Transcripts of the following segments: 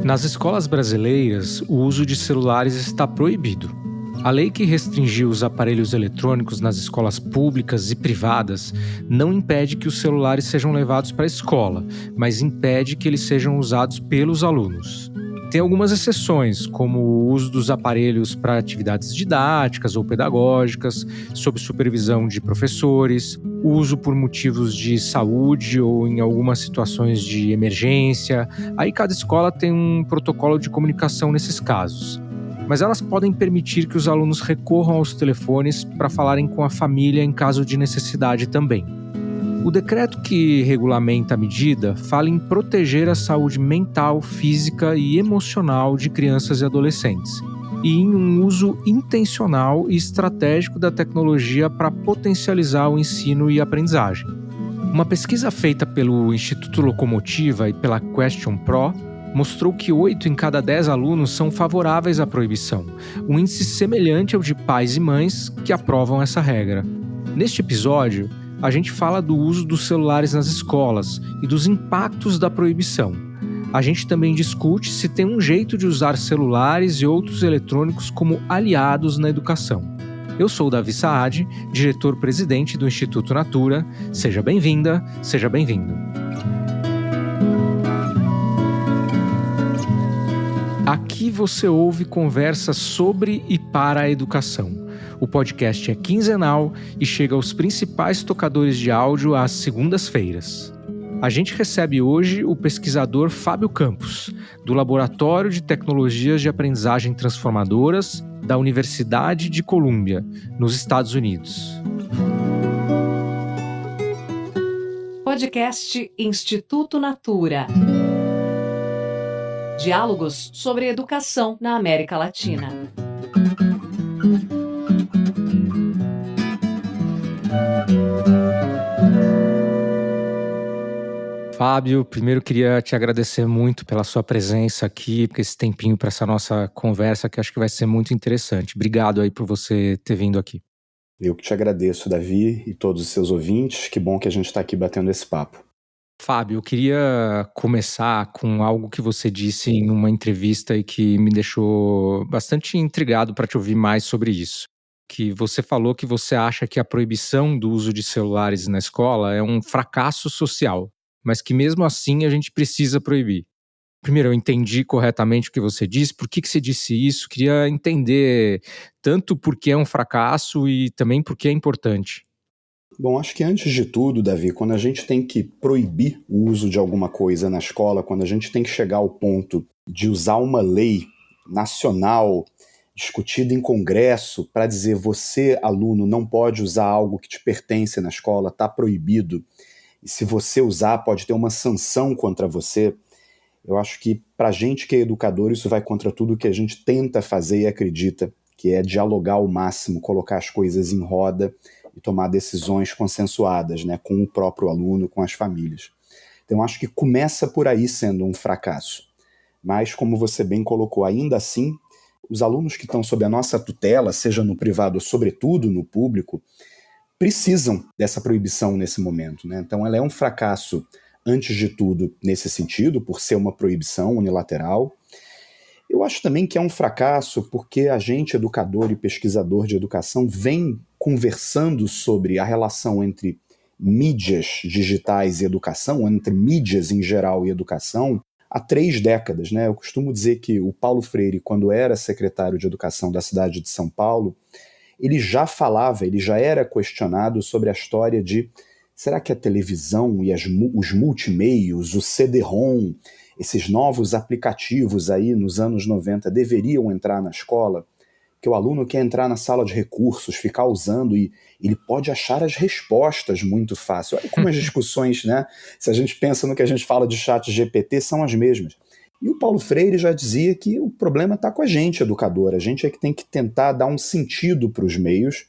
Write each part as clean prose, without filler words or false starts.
Nas escolas brasileiras, o uso de celulares está proibido. A lei que restringiu os aparelhos eletrônicos nas escolas públicas e privadas não impede que os celulares sejam levados para a escola, mas impede que eles sejam usados pelos alunos. Tem algumas exceções, como o uso dos aparelhos para atividades didáticas ou pedagógicas, sob supervisão de professores, o uso por motivos de saúde ou em algumas situações de emergência. Aí cada escola tem um protocolo de comunicação nesses casos. Mas elas podem permitir que os alunos recorram aos telefones para falarem com a família em caso de necessidade também. O decreto que regulamenta a medida fala em proteger a saúde mental, física e emocional de crianças e adolescentes, e em um uso intencional e estratégico da tecnologia para potencializar o ensino e aprendizagem. Uma pesquisa feita pelo Instituto Locomotiva e pela Question Pro mostrou que 8 em cada 10 alunos são favoráveis à proibição, um índice semelhante ao de pais e mães que aprovam essa regra. Neste episódio, a gente fala do uso dos celulares nas escolas e dos impactos da proibição. A gente também discute se tem um jeito de usar celulares e outros eletrônicos como aliados na educação. Eu sou Davi Saad, diretor-presidente do Instituto Natura. Seja bem-vinda, seja bem-vindo. Aqui você ouve conversas sobre e para a educação. O podcast é quinzenal e chega aos principais tocadores de áudio às segundas-feiras. A gente recebe hoje o pesquisador Fábio Campos, do Laboratório de Tecnologias de Aprendizagem Transformadoras da Universidade de Colômbia, nos Estados Unidos. Podcast Instituto Natura. Diálogos sobre educação na América Latina. Fábio, primeiro queria te agradecer muito pela sua presença aqui, por esse tempinho para essa nossa conversa, que acho que vai ser muito interessante. Obrigado aí por você ter vindo aqui. Eu que te agradeço, Davi, e todos os seus ouvintes. Que bom que a gente está aqui batendo esse papo. Fábio, eu queria começar com algo que você disse em uma entrevista e que me deixou bastante intrigado para te ouvir mais sobre isso. Que você falou que você acha que a proibição do uso de celulares na escola é um fracasso social, mas que mesmo assim a gente precisa proibir. Primeiro, eu entendi corretamente o que você disse, por que você disse isso, queria entender tanto por que é um fracasso e também por que é importante. Bom, acho que antes de tudo, Davi, quando a gente tem que proibir o uso de alguma coisa na escola, quando a gente tem que chegar ao ponto de usar uma lei nacional discutida em congresso para dizer você, aluno, não pode usar algo que te pertence na escola, está proibido, e se você usar pode ter uma sanção contra você, eu acho que para a gente que é educador isso vai contra tudo que a gente tenta fazer e acredita, que é dialogar ao máximo, colocar as coisas em roda e tomar decisões consensuadas, né, com o próprio aluno, com as famílias. Então acho que começa por aí sendo um fracasso. Mas, como você bem colocou, ainda assim, os alunos que estão sob a nossa tutela, seja no privado ou sobretudo no público, precisam dessa proibição nesse momento, né? Então ela é um fracasso, antes de tudo, nesse sentido, por ser uma proibição unilateral. Eu acho também que é um fracasso porque a gente, educador e pesquisador de educação, vem conversando sobre a relação entre mídias digitais e educação, entre mídias em geral e educação, há 3 décadas, né? Eu costumo dizer que o Paulo Freire, quando era secretário de Educação da cidade de São Paulo, ele já falava, ele já era questionado sobre a história de será que a televisão e os multimeios, o CD-ROM, esses novos aplicativos aí nos anos 90 deveriam entrar na escola? Que o aluno quer entrar na sala de recursos, ficar usando e ele pode achar as respostas muito fácil. Olha como as discussões, né? Se a gente pensa no que a gente fala de chat GPT, são as mesmas. E o Paulo Freire já dizia que o problema está com a gente, educador. A gente é que tem que tentar dar um sentido para os meios,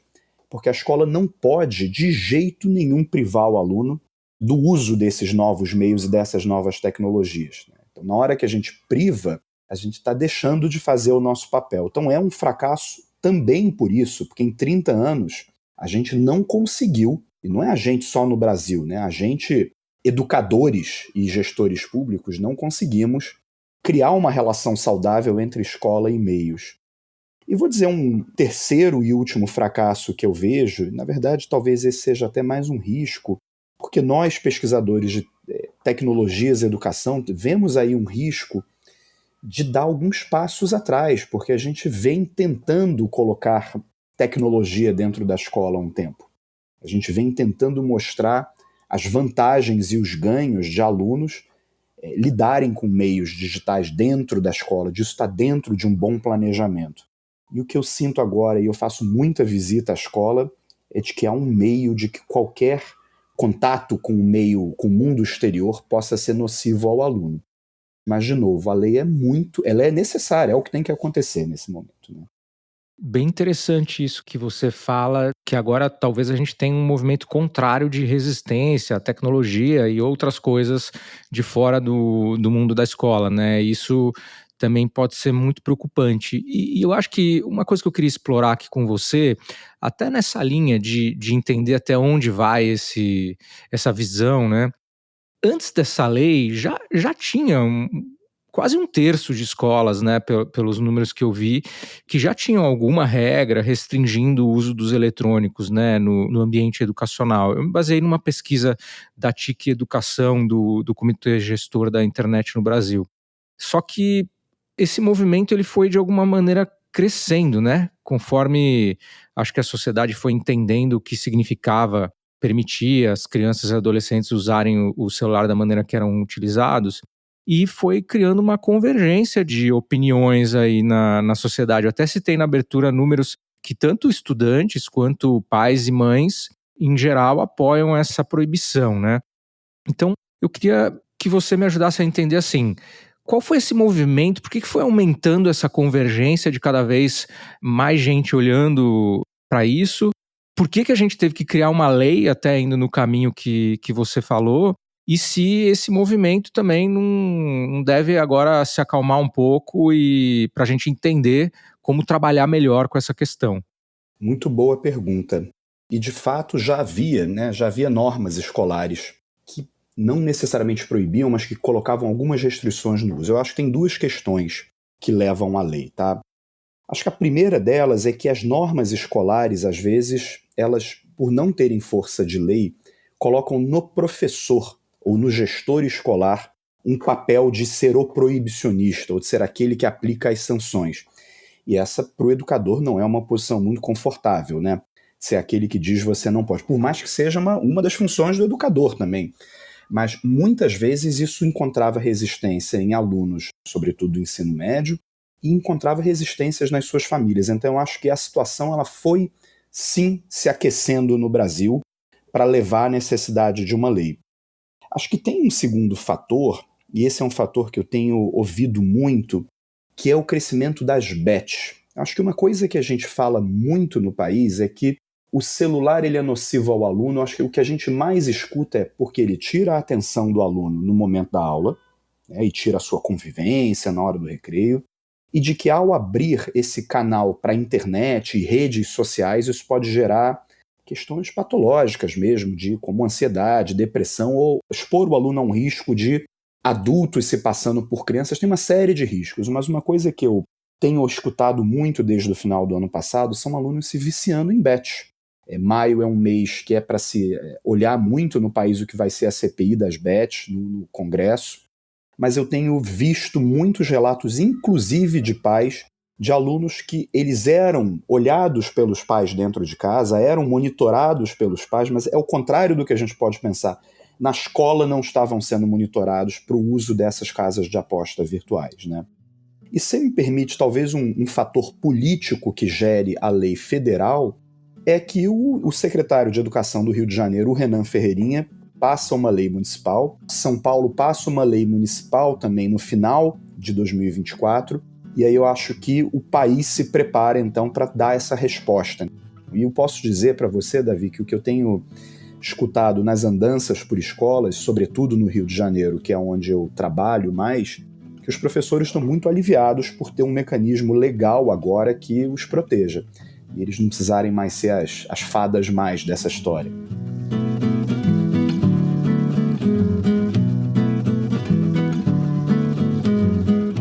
porque a escola não pode, de jeito nenhum, privar o aluno do uso desses novos meios e dessas novas tecnologias. Então, na hora que a gente priva, a gente está deixando de fazer o nosso papel. Então é um fracasso também por isso, porque em 30 anos a gente não conseguiu, e não é a gente só no Brasil, né? A gente, educadores e gestores públicos, não conseguimos criar uma relação saudável entre escola e meios. E vou dizer um terceiro e último fracasso que eu vejo, na verdade talvez esse seja até mais um risco, porque nós, pesquisadores de tecnologias e educação, vemos aí um risco de dar alguns passos atrás, porque a gente vem tentando colocar tecnologia dentro da escola há um tempo. A gente vem tentando mostrar as vantagens e os ganhos de alunos lidarem com meios digitais dentro da escola, disso está dentro de um bom planejamento. E o que eu sinto agora, e eu faço muita visita à escola, é de que há um meio de que qualquer contato com o meio, com o mundo exterior, possa ser nocivo ao aluno. Mas, de novo, a lei ela é necessária, é o que tem que acontecer nesse momento, né? Bem interessante isso que você fala, que agora talvez a gente tenha um movimento contrário de resistência à tecnologia e outras coisas de fora do mundo da escola, né? Isso também pode ser muito preocupante. E eu acho que uma coisa que eu queria explorar aqui com você, até nessa linha de entender até onde vai essa visão, né? Antes dessa lei, já tinha quase um terço de escolas, né, pelos números que eu vi, que já tinham alguma regra restringindo o uso dos eletrônicos, né, no ambiente educacional. Eu me baseei numa pesquisa da TIC Educação, do Comitê Gestor da Internet no Brasil. Só que esse movimento ele foi, de alguma maneira, crescendo, né, conforme acho que a sociedade foi entendendo o que significava permitir as crianças e adolescentes usarem o celular da maneira que eram utilizados, e foi criando uma convergência de opiniões aí na sociedade. Eu até citei na abertura números que tanto estudantes quanto pais e mães, em geral, apoiam essa proibição, né? Então, eu queria que você me ajudasse a entender assim, qual foi esse movimento, por que foi aumentando essa convergência de cada vez mais gente olhando para isso? Por que a gente teve que criar uma lei até indo no caminho que você falou? E se esse movimento também não deve agora se acalmar um pouco e para a gente entender como trabalhar melhor com essa questão? Muito boa pergunta. E de fato já havia normas escolares que não necessariamente proibiam, mas que colocavam algumas restrições no uso. Eu acho que tem duas questões que levam à lei, tá? Acho que a primeira delas é que as normas escolares, às vezes, elas, por não terem força de lei, colocam no professor ou no gestor escolar um papel de ser o proibicionista, ou de ser aquele que aplica as sanções. E essa, para o educador, não é uma posição muito confortável, né? Ser aquele que diz você não pode, por mais que seja uma das funções do educador também. Mas muitas vezes isso encontrava resistência em alunos, sobretudo do ensino médio, e encontrava resistências nas suas famílias. Então eu acho que a situação ela foi, sim, se aquecendo no Brasil para levar à necessidade de uma lei. Acho que tem um segundo fator, e esse é um fator que eu tenho ouvido muito, que é o crescimento das bets. Acho que uma coisa que a gente fala muito no país é que o celular ele é nocivo ao aluno. Acho que o que a gente mais escuta é porque ele tira a atenção do aluno no momento da aula, né, e tira a sua convivência na hora do recreio, e de que ao abrir esse canal para a internet e redes sociais, isso pode gerar questões patológicas mesmo, como ansiedade, depressão, ou expor o aluno a um risco de adultos se passando por crianças. Tem uma série de riscos, mas uma coisa que eu tenho escutado muito desde o final do ano passado são alunos se viciando em bet. Maio é um mês que é para se olhar muito no país o que vai ser a CPI das bets no Congresso, mas eu tenho visto muitos relatos, inclusive de pais, de alunos que eles eram olhados pelos pais dentro de casa, eram monitorados pelos pais, mas é o contrário do que a gente pode pensar. Na escola não estavam sendo monitorados para o uso dessas casas de aposta virtuais, né? E se me permite, talvez um fator político que gere a lei federal é que o secretário de Educação do Rio de Janeiro, o Renan Ferreirinha, passa uma lei municipal. São Paulo passa uma lei municipal também no final de 2024. E aí eu acho que o país se prepara, então, para dar essa resposta. E eu posso dizer para você, Davi, que o que eu tenho escutado nas andanças por escolas, sobretudo no Rio de Janeiro, que é onde eu trabalho mais, que os professores estão muito aliviados por ter um mecanismo legal agora que os proteja. E eles não precisarem mais ser as fadas mais dessa história.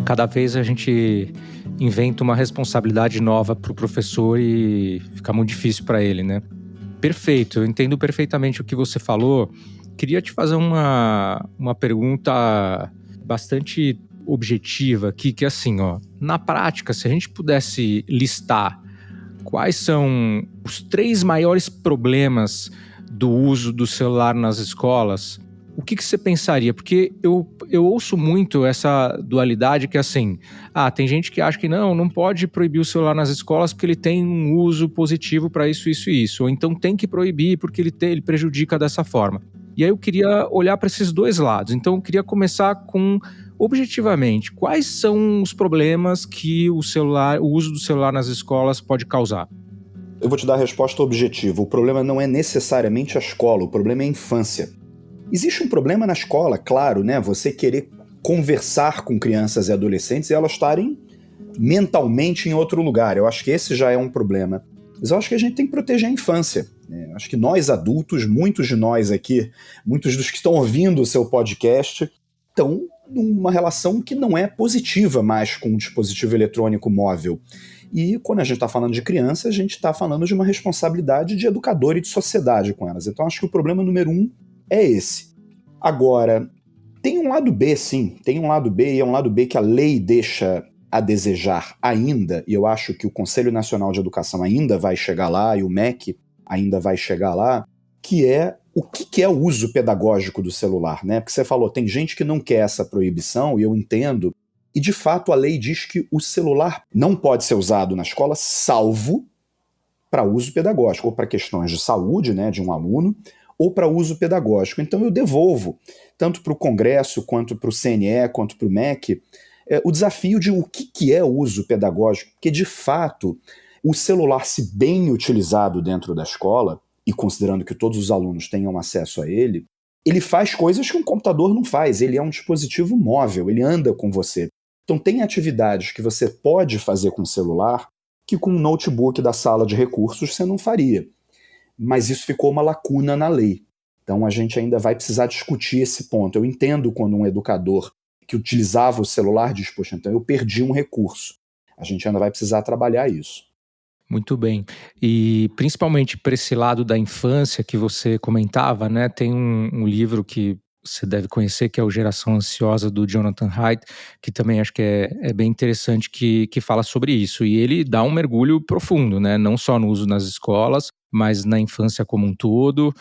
Cada vez a gente inventa uma responsabilidade nova para o professor e fica muito difícil para ele, né? Perfeito, eu entendo perfeitamente o que você falou. Queria te fazer uma pergunta bastante objetiva aqui, que é assim, ó, na prática, se a gente pudesse listar quais são os 3 maiores problemas do uso do celular nas escolas, o que você pensaria? Porque eu ouço muito essa dualidade que é assim, tem gente que acha que não pode proibir o celular nas escolas porque ele tem um uso positivo para isso, isso e isso, ou então tem que proibir porque ele prejudica dessa forma. E aí eu queria olhar para esses 2 lados, então eu queria começar com, objetivamente, quais são os problemas que o uso do celular nas escolas pode causar? Eu vou te dar a resposta objetiva. O problema não é necessariamente a escola, o problema é a infância. Existe um problema na escola, claro, né? Você querer conversar com crianças e adolescentes e elas estarem mentalmente em outro lugar. Eu acho que esse já é um problema. Mas eu acho que a gente tem que proteger a infância. Eu acho que nós adultos, muitos de nós aqui, muitos dos que estão ouvindo o seu podcast, estão numa relação que não é positiva mais com o dispositivo eletrônico móvel. E quando a gente está falando de criança, a gente está falando de uma responsabilidade de educador e de sociedade com elas. Então acho que o problema número 1 é esse. Agora, tem um lado B, sim. Tem um lado B, e é um lado B que a lei deixa a desejar ainda, e eu acho que o Conselho Nacional de Educação ainda vai chegar lá, e o MEC ainda vai chegar lá, que é o que é o uso pedagógico do celular, né? Porque você falou, tem gente que não quer essa proibição, e eu entendo, e de fato a lei diz que o celular não pode ser usado na escola, salvo para uso pedagógico, ou para questões de saúde, né, de um aluno, ou para uso pedagógico. Então eu devolvo, tanto para o Congresso, quanto para o CNE, quanto para o MEC, o desafio de o que é o uso pedagógico, porque de fato o celular, se bem utilizado dentro da escola, e considerando que todos os alunos tenham acesso a ele, ele faz coisas que um computador não faz, ele é um dispositivo móvel, ele anda com você. Então tem atividades que você pode fazer com o celular que com um notebook da sala de recursos você não faria. Mas isso ficou uma lacuna na lei. Então a gente ainda vai precisar discutir esse ponto. Eu entendo quando um educador que utilizava o celular diz, poxa, então eu perdi um recurso. A gente ainda vai precisar trabalhar isso. Muito bem. E principalmente para esse lado da infância que você comentava, né? Tem um livro que você deve conhecer, que é o Geração Ansiosa, do Jonathan Haidt, que também acho que é bem interessante, que fala sobre isso. E ele dá um mergulho profundo, né? Não só no uso nas escolas, mas na infância como um todo.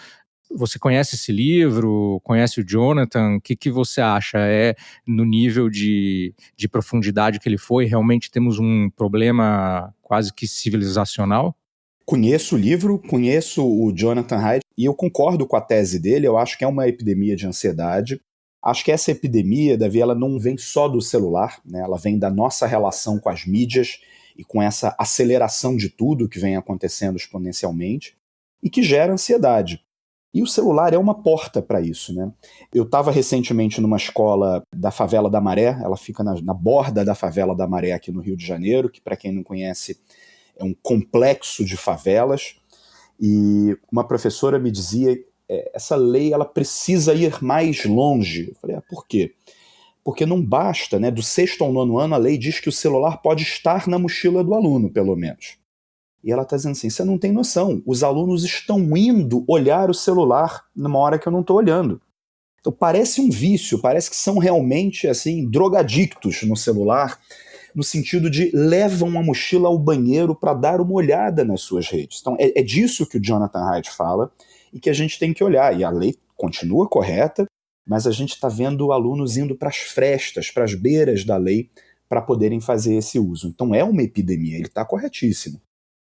Você conhece esse livro? Conhece o Jonathan? O que você acha? É no nível de profundidade que ele foi? Realmente temos um problema quase que civilizacional? Conheço o livro, conheço o Jonathan Haidt e eu concordo com a tese dele. Eu acho que é uma epidemia de ansiedade. Acho que essa epidemia, Davi, ela não vem só do celular, né? Ela vem da nossa relação com as mídias e com essa aceleração de tudo que vem acontecendo exponencialmente e que gera ansiedade. E o celular é uma porta para isso, né? Eu estava recentemente numa escola da Favela da Maré, ela fica na borda da Favela da Maré aqui no Rio de Janeiro, que para quem não conhece é um complexo de favelas, e uma professora me dizia, essa lei ela precisa ir mais longe. Eu falei, por quê? Porque não basta, né? Do 6º ao 9º ano a lei diz que o celular pode estar na mochila do aluno, pelo menos. E ela está dizendo assim, você não tem noção, os alunos estão indo olhar o celular numa hora que eu não estou olhando. Então parece um vício, parece que são realmente assim drogadictos no celular, no sentido de levam a mochila ao banheiro para dar uma olhada nas suas redes. Então é disso que o Jonathan Haidt fala e que a gente tem que olhar. E a lei continua correta, mas a gente está vendo alunos indo para as frestas, para as beiras da lei, para poderem fazer esse uso. Então é uma epidemia, ele está corretíssimo.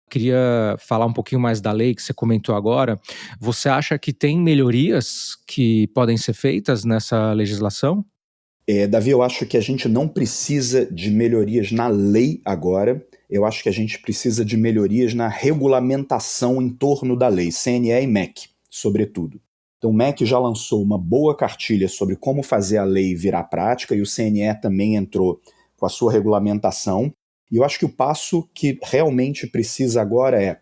Queria falar um pouquinho mais da lei que você comentou agora. Você acha que tem melhorias que podem ser feitas nessa legislação? Davi, eu acho que a gente não precisa de melhorias na lei agora. Eu acho que a gente precisa de melhorias na regulamentação em torno da lei, CNE e MEC, sobretudo. Então o MEC já lançou uma boa cartilha sobre como fazer a lei virar prática e o CNE também entrou com a sua regulamentação. E eu acho que o passo que realmente precisa agora é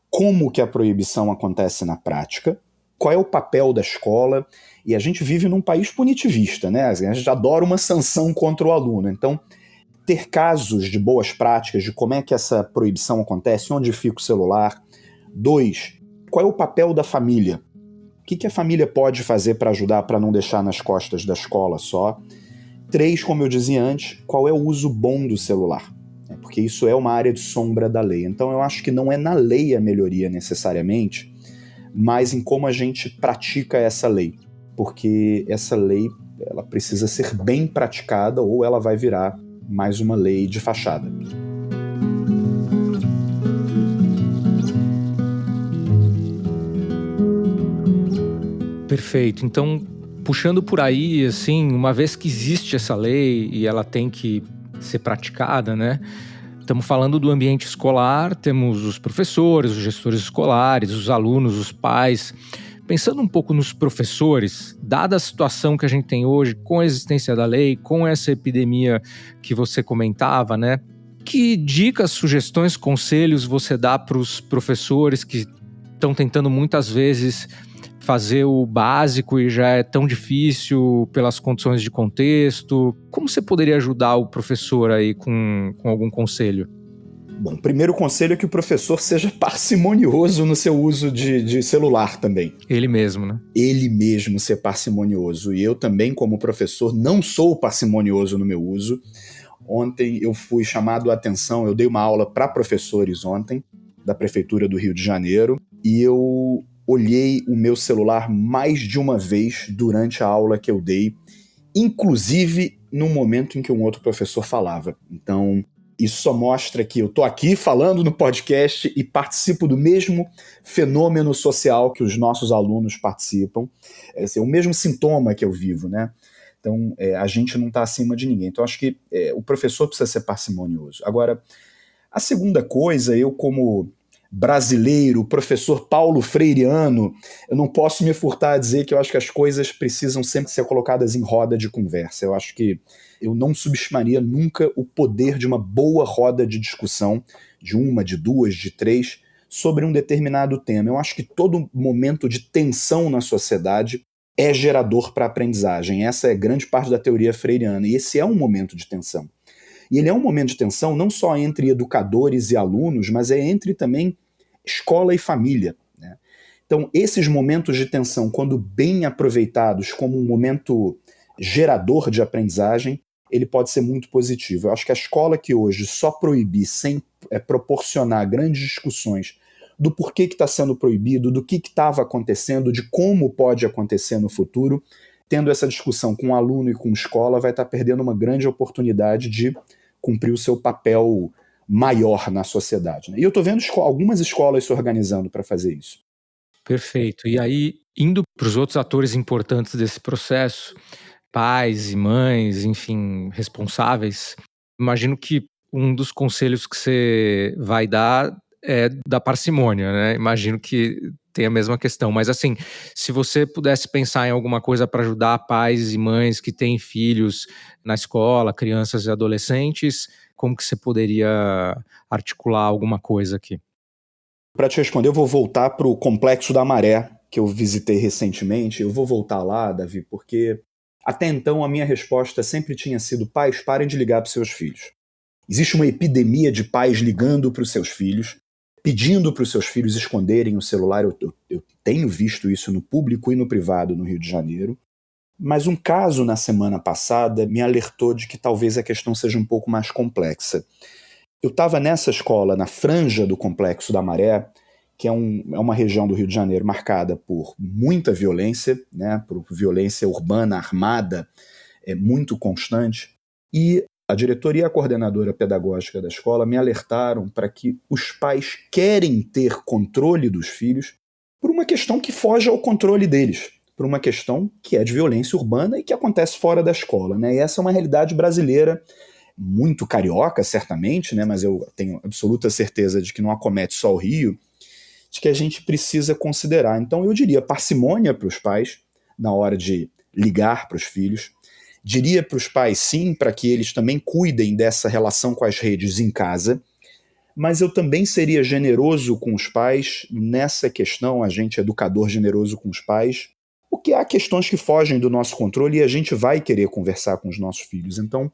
como que a proibição acontece na prática, qual é o papel da escola, e a gente vive num país punitivista, né? A gente adora uma sanção contra o aluno, então ter casos de boas práticas, de como é que essa proibição acontece, onde fica o celular. 2, qual é o papel da família? O que a família pode fazer para ajudar, para não deixar nas costas da escola só? 3, como eu dizia antes, qual é o uso bom do celular? Porque isso é uma área de sombra da lei. Então eu acho que não é na lei a melhoria necessariamente, mas em como a gente pratica essa lei. Porque essa lei, ela precisa ser bem praticada ou ela vai virar mais uma lei de fachada. Perfeito. Então, puxando por aí, assim, uma vez que existe essa lei e ela tem que ser praticada, né? Estamos falando do ambiente escolar, temos os professores, os gestores escolares, os alunos, os pais. Pensando um pouco nos professores, dada a situação que a gente tem hoje, com a existência da lei, com essa epidemia que você comentava, né? Que dicas, sugestões, conselhos você dá para os professores que estão tentando muitas vezes fazer o básico e já é tão difícil pelas condições de contexto? Como você poderia ajudar o professor aí com algum conselho? Bom, o primeiro conselho é que o professor seja parcimonioso no seu uso de celular também. Ele mesmo, né? Ele mesmo ser parcimonioso. E eu também, como professor, não sou parcimonioso no meu uso. Ontem eu fui chamado a atenção, eu dei uma aula para professores ontem, da Prefeitura do Rio de Janeiro, e eu olhei o meu celular mais de uma vez durante a aula que eu dei, inclusive no momento em que um outro professor falava. Então, isso só mostra que eu estou aqui falando no podcast e participo do mesmo fenômeno social que os nossos alunos participam. É o mesmo sintoma que eu vivo, né? Então, a gente não está acima de ninguém. Então, acho que o professor precisa ser parcimonioso. Agora, a segunda coisa, eu como brasileiro, professor Paulo Freireano, eu não posso me furtar a dizer que eu acho que as coisas precisam sempre ser colocadas em roda de conversa. Eu acho que eu não subestimaria nunca o poder de uma boa roda de discussão, de uma, de duas, de três, sobre um determinado tema. Eu acho que todo momento de tensão na sociedade é gerador para a aprendizagem. Essa é grande parte da teoria freiriana, e esse é um momento de tensão. E ele é um momento de tensão não só entre educadores e alunos, mas é entre também escola e família, né? Então, esses momentos de tensão, quando bem aproveitados como um momento gerador de aprendizagem, ele pode ser muito positivo. Eu acho que a escola que hoje só proibir sem proporcionar grandes discussões do porquê que está sendo proibido, do que estava acontecendo, de como pode acontecer no futuro, tendo essa discussão com o aluno e com a escola, vai estar perdendo uma grande oportunidade de cumprir o seu papel maior na sociedade, né? E eu estou vendo algumas escolas se organizando para fazer isso. Perfeito. E aí, indo para os outros atores importantes desse processo, pais e mães, enfim, responsáveis, imagino que um dos conselhos que você vai dar é da parcimônia, né? Imagino que tem a mesma questão, mas assim, se você pudesse pensar em alguma coisa para ajudar pais e mães que têm filhos na escola, crianças e adolescentes, como que você poderia articular alguma coisa aqui? Para te responder, eu vou voltar para o Complexo da Maré, que eu visitei recentemente. Eu vou voltar lá, Davi, porque até então a minha resposta sempre tinha sido: pais, parem de ligar para os seus filhos. Existe uma epidemia de pais ligando para os seus filhos, pedindo para os seus filhos esconderem o celular. Eu tenho visto isso no público e no privado no Rio de Janeiro. Mas um caso na semana passada me alertou de que talvez a questão seja um pouco mais complexa. Eu estava nessa escola, na franja do Complexo da Maré, que é uma região do Rio de Janeiro marcada por muita violência, né, por violência urbana, armada, muito constante. E a diretoria e a coordenadora pedagógica da escola me alertaram para que os pais querem ter controle dos filhos por uma questão que foge ao controle deles, por uma questão que é de violência urbana e que acontece fora da escola, né? E essa é uma realidade brasileira muito carioca, certamente, né? Mas eu tenho absoluta certeza de que não acomete só o Rio, de que a gente precisa considerar. Então eu diria parcimônia para os pais na hora de ligar para os filhos. Diria para os pais, sim, para que eles também cuidem dessa relação com as redes em casa, mas eu também seria generoso com os pais nessa questão, a gente educador generoso com os pais, porque há questões que fogem do nosso controle e a gente vai querer conversar com os nossos filhos. Então,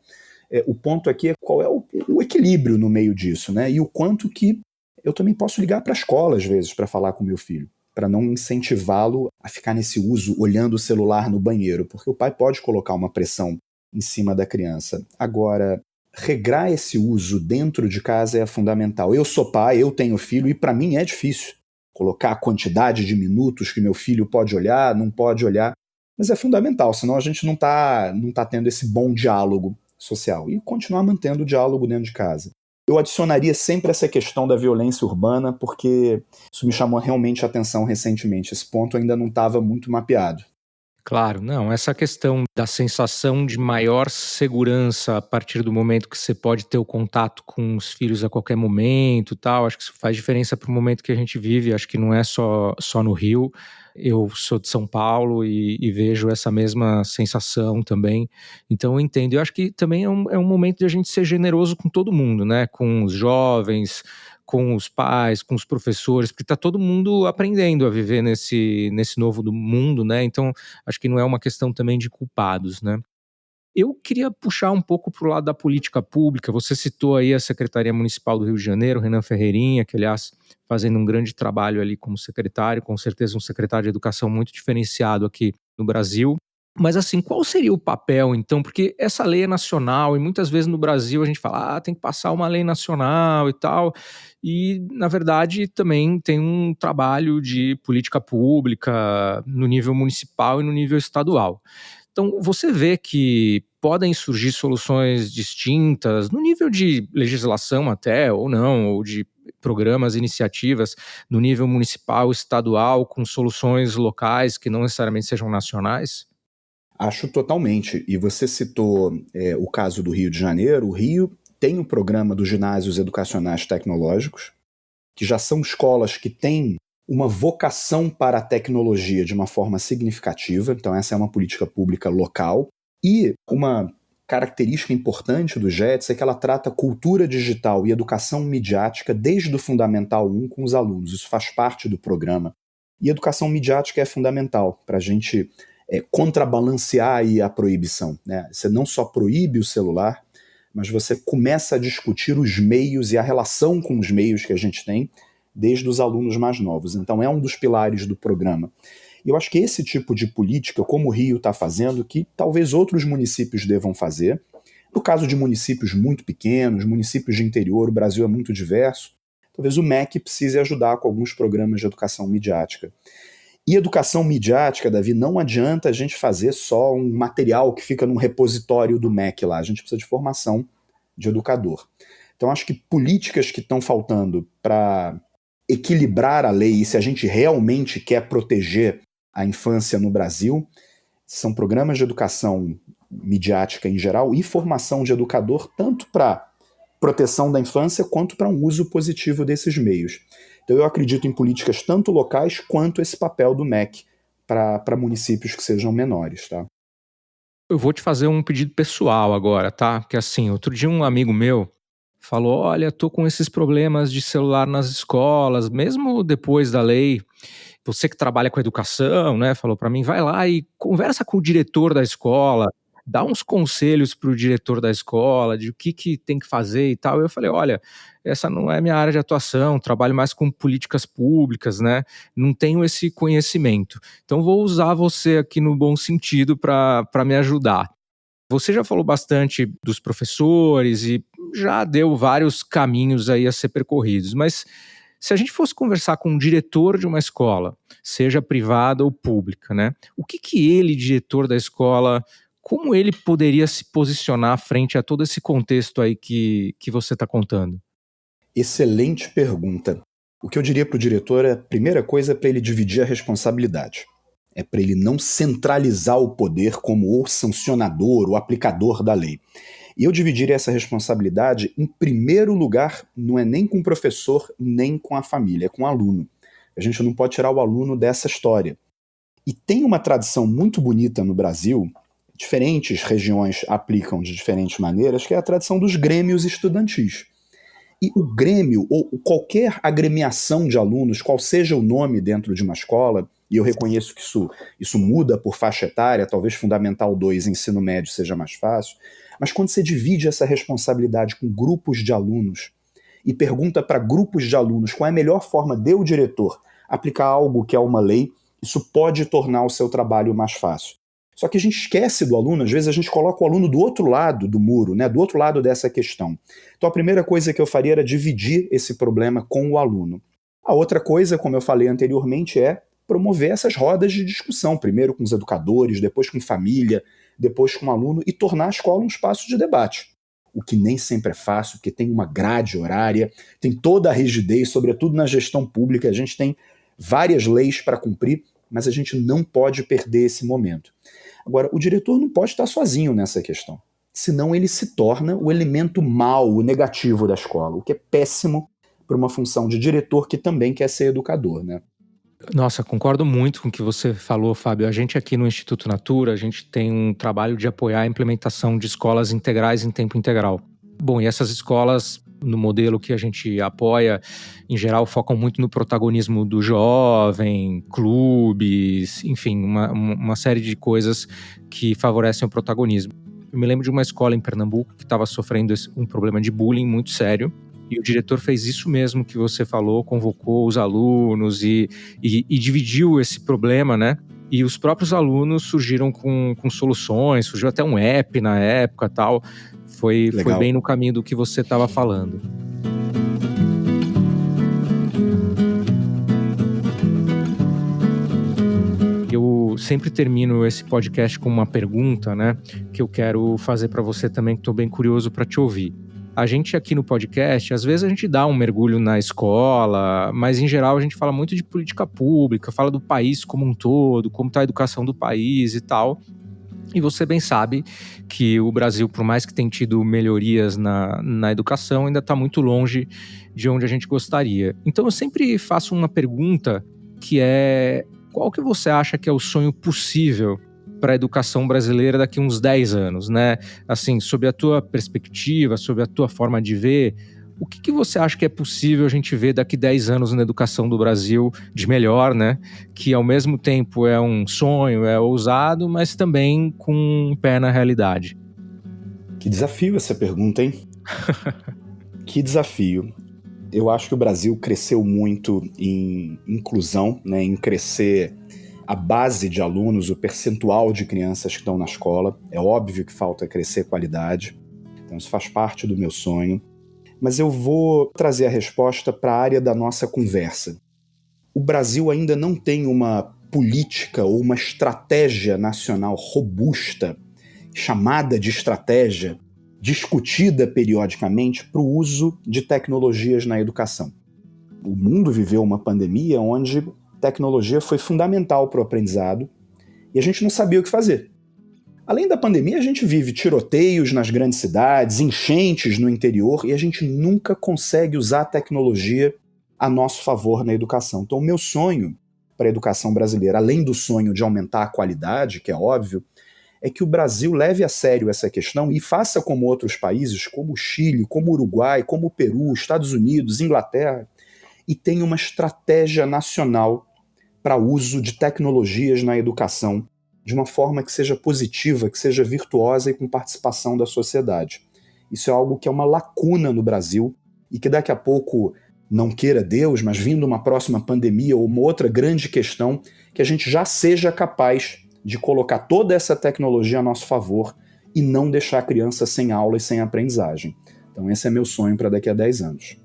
O ponto aqui é qual é o equilíbrio no meio disso, né? E o quanto que eu também posso ligar para a escola, às vezes, para falar com meu filho, para não incentivá-lo a ficar nesse uso, olhando o celular no banheiro, porque o pai pode colocar uma pressão em cima da criança. Agora, regrar esse uso dentro de casa é fundamental. Eu sou pai, eu tenho filho, e para mim é difícil colocar a quantidade de minutos que meu filho pode olhar, não pode olhar, mas é fundamental, senão a gente não tá tendo esse bom diálogo social. E continuar mantendo o diálogo dentro de casa. Eu adicionaria sempre essa questão da violência urbana, porque isso me chamou realmente a atenção recentemente. Esse ponto ainda não estava muito mapeado. Claro, não, essa questão da sensação de maior segurança a partir do momento que você pode ter o contato com os filhos a qualquer momento e tal, acho que isso faz diferença para o momento que a gente vive, acho que não é só no Rio. Eu sou de São Paulo e vejo essa mesma sensação também, então eu entendo. Eu acho que também é um momento de a gente ser generoso com todo mundo, né, com os jovens, com os pais, com os professores, porque está todo mundo aprendendo a viver nesse novo mundo, né, então acho que não é uma questão também de culpados, né. Eu queria puxar um pouco para o lado da política pública. Você citou aí a Secretaria Municipal do Rio de Janeiro, Renan Ferreirinha, que aliás fazendo um grande trabalho ali como secretário, com certeza um secretário de educação muito diferenciado aqui no Brasil. Mas assim, qual seria o papel então? Porque essa lei é nacional e muitas vezes no Brasil a gente fala, tem que passar uma lei nacional e tal. E na verdade também tem um trabalho de política pública no nível municipal e no nível estadual. Então, você vê que podem surgir soluções distintas, no nível de legislação até, ou não, ou de programas, iniciativas, no nível municipal, estadual, com soluções locais que não necessariamente sejam nacionais? Acho totalmente. E você citou o caso do Rio de Janeiro. O Rio tem o programa dos ginásios educacionais tecnológicos, que já são escolas que têm uma vocação para a tecnologia de uma forma significativa. Então essa é uma política pública local. E uma característica importante do JETS é que ela trata cultura digital e educação midiática desde o Fundamental 1 com os alunos. Isso faz parte do programa. E educação midiática é fundamental para a gente contrabalancear aí a proibição, né? Você não só proíbe o celular, mas você começa a discutir os meios e a relação com os meios que a gente tem desde os alunos mais novos. Então é um dos pilares do programa. E eu acho que esse tipo de política, como o Rio está fazendo, que talvez outros municípios devam fazer. No caso de municípios muito pequenos, municípios de interior, o Brasil é muito diverso, talvez o MEC precise ajudar com alguns programas de educação midiática. E educação midiática, Davi, não adianta a gente fazer só um material que fica num repositório do MEC lá. A gente precisa de formação de educador. Então acho que políticas que estão faltando para equilibrar a lei, e se a gente realmente quer proteger a infância no Brasil, são programas de educação midiática em geral e formação de educador, tanto para proteção da infância quanto para um uso positivo desses meios. Então eu acredito em políticas tanto locais quanto esse papel do MEC para municípios que sejam menores, tá? Eu vou te fazer um pedido pessoal agora, tá? Que assim, outro dia um amigo meu falou, olha, tô com esses problemas de celular nas escolas, mesmo depois da lei. Você que trabalha com educação, né, falou para mim, vai lá e conversa com o diretor da escola, dá uns conselhos para o diretor da escola, de o que tem que fazer e tal. Eu falei, olha, essa não é minha área de atuação, trabalho mais com políticas públicas, né, não tenho esse conhecimento. Então vou usar você aqui no bom sentido para me ajudar. Você já falou bastante dos professores e já deu vários caminhos aí a ser percorridos, mas se a gente fosse conversar com um diretor de uma escola, seja privada ou pública, né? O que ele, diretor da escola, como ele poderia se posicionar frente a todo esse contexto aí que você está contando? Excelente pergunta. O que eu diria para o diretor é, a primeira coisa é para ele dividir a responsabilidade. É para ele não centralizar o poder como o sancionador, o aplicador da lei. E eu dividiria essa responsabilidade, em primeiro lugar, não é nem com o professor, nem com a família, é com o aluno. A gente não pode tirar o aluno dessa história. E tem uma tradição muito bonita no Brasil, diferentes regiões aplicam de diferentes maneiras, que é a tradição dos grêmios estudantis. E o grêmio, ou qualquer agremiação de alunos, qual seja o nome dentro de uma escola, e eu reconheço que isso muda por faixa etária, talvez Fundamental 2, ensino médio seja mais fácil, mas quando você divide essa responsabilidade com grupos de alunos e pergunta para grupos de alunos qual é a melhor forma de o diretor aplicar algo que é uma lei, isso pode tornar o seu trabalho mais fácil. Só que a gente esquece do aluno, às vezes a gente coloca o aluno do outro lado do muro, né, do outro lado dessa questão. Então a primeira coisa que eu faria era dividir esse problema com o aluno. A outra coisa, como eu falei anteriormente, é promover essas rodas de discussão, primeiro com os educadores, depois com família, depois com o aluno, e tornar a escola um espaço de debate. O que nem sempre é fácil, porque tem uma grade horária, tem toda a rigidez, sobretudo na gestão pública, a gente tem várias leis para cumprir, mas a gente não pode perder esse momento. Agora, o diretor não pode estar sozinho nessa questão, senão ele se torna o elemento mau, o negativo da escola, o que é péssimo para uma função de diretor que também quer ser educador, né? Nossa, concordo muito com o que você falou, Fábio. A gente aqui no Instituto Natura, a gente tem um trabalho de apoiar a implementação de escolas integrais em tempo integral. Bom, e essas escolas, no modelo que a gente apoia, em geral focam muito no protagonismo do jovem, clubes, enfim, uma série de coisas que favorecem o protagonismo. Eu me lembro de uma escola em Pernambuco que estava sofrendo um problema de bullying muito sério, e o diretor fez isso mesmo que você falou, convocou os alunos e dividiu esse problema, né? E os próprios alunos surgiram com soluções, surgiu até um app na época, tal. Foi bem no caminho do que você estava falando. Eu sempre termino esse podcast com uma pergunta, né? Que eu quero fazer para você também, que estou bem curioso para te ouvir. A gente aqui no podcast, às vezes a gente dá um mergulho na escola, mas em geral a gente fala muito de política pública, fala do país como um todo, como está a educação do país e tal. E você bem sabe que o Brasil, por mais que tenha tido melhorias na educação, ainda está muito longe de onde a gente gostaria. Então eu sempre faço uma pergunta que é: qual que você acha que é o sonho possível para a educação brasileira daqui a uns 10 anos, né? Assim, sob a tua perspectiva, sob a tua forma de ver, o que você acha que é possível a gente ver daqui a 10 anos na educação do Brasil de melhor, né? Que ao mesmo tempo é um sonho, é ousado, mas também com um pé na realidade. Que desafio essa pergunta, hein? Que desafio. Eu acho que o Brasil cresceu muito em inclusão, né? Em crescer a base de alunos, o percentual de crianças que estão na escola. É óbvio que falta crescer qualidade, então isso faz parte do meu sonho. Mas eu vou trazer a resposta para a área da nossa conversa. O Brasil ainda não tem uma política ou uma estratégia nacional robusta, chamada de estratégia, discutida periodicamente para o uso de tecnologias na educação. O mundo viveu uma pandemia onde tecnologia foi fundamental para o aprendizado e a gente não sabia o que fazer. Além da pandemia, a gente vive tiroteios nas grandes cidades, enchentes no interior, e a gente nunca consegue usar a tecnologia a nosso favor na educação. Então, o meu sonho para a educação brasileira, além do sonho de aumentar a qualidade, que é óbvio, é que o Brasil leve a sério essa questão e faça como outros países, como o Chile, como o Uruguai, como o Peru, Estados Unidos, Inglaterra, e tenha uma estratégia nacional para uso de tecnologias na educação, de uma forma que seja positiva, que seja virtuosa e com participação da sociedade. Isso é algo que é uma lacuna no Brasil e que daqui a pouco, não queira Deus, mas vindo uma próxima pandemia ou uma outra grande questão, que a gente já seja capaz de colocar toda essa tecnologia a nosso favor e não deixar a criança sem aula e sem aprendizagem. Então esse é meu sonho para daqui a 10 anos.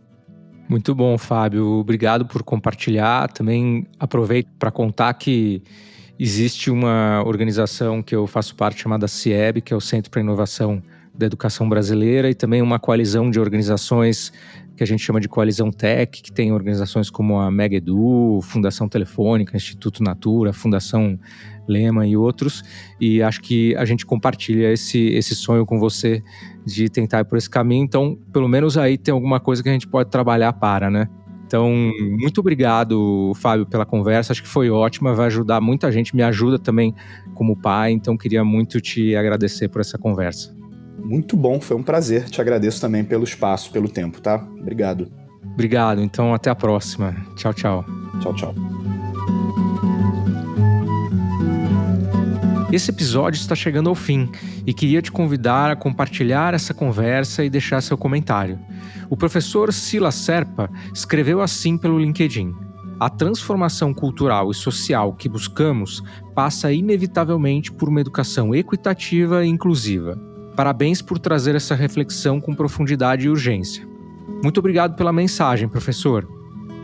Muito bom, Fábio. Obrigado por compartilhar. Também aproveito para contar que existe uma organização que eu faço parte chamada CIEB, que é o Centro para a Inovação da Educação Brasileira, e também uma coalizão de organizações que a gente chama de Coalizão Tech, que tem organizações como a Mega Edu, Fundação Telefônica, Instituto Natura, Fundação Lema e outros, e acho que a gente compartilha esse sonho com você de tentar ir por esse caminho. Então, pelo menos aí tem alguma coisa que a gente pode trabalhar para, né? Então, muito obrigado, Fábio, pela conversa. Acho que foi ótima, vai ajudar muita gente, me ajuda também como pai, então queria muito te agradecer por essa conversa. Muito bom, foi um prazer. Te agradeço também pelo espaço, pelo tempo, tá? Obrigado. Obrigado, então até a próxima. Tchau, tchau. Tchau, tchau. Esse episódio está chegando ao fim e queria te convidar a compartilhar essa conversa e deixar seu comentário. O professor Silas Serpa escreveu assim pelo LinkedIn: a transformação cultural e social que buscamos passa inevitavelmente por uma educação equitativa e inclusiva. Parabéns por trazer essa reflexão com profundidade e urgência. Muito obrigado pela mensagem, professor.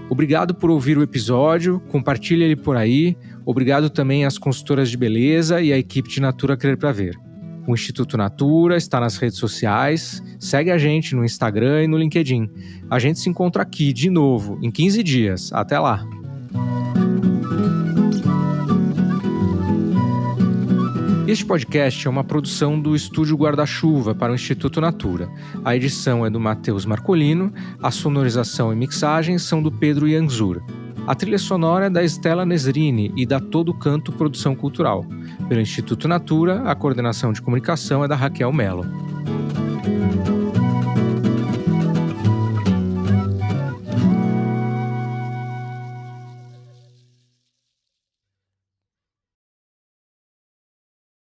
Obrigado por ouvir o episódio, compartilhe ele por aí. Obrigado também às consultoras de beleza e à equipe de Natura Crer Pra Ver. O Instituto Natura está nas redes sociais, segue a gente no Instagram e no LinkedIn. A gente se encontra aqui de novo em 15 dias. Até lá! Este podcast é uma produção do Estúdio Guarda-Chuva para o Instituto Natura. A edição é do Matheus Marcolino, a sonorização e mixagem são do Pedro Ianzur. A trilha sonora é da Estela Nesrini e da Todo Canto Produção Cultural. Pelo Instituto Natura, a coordenação de comunicação é da Raquel Mello.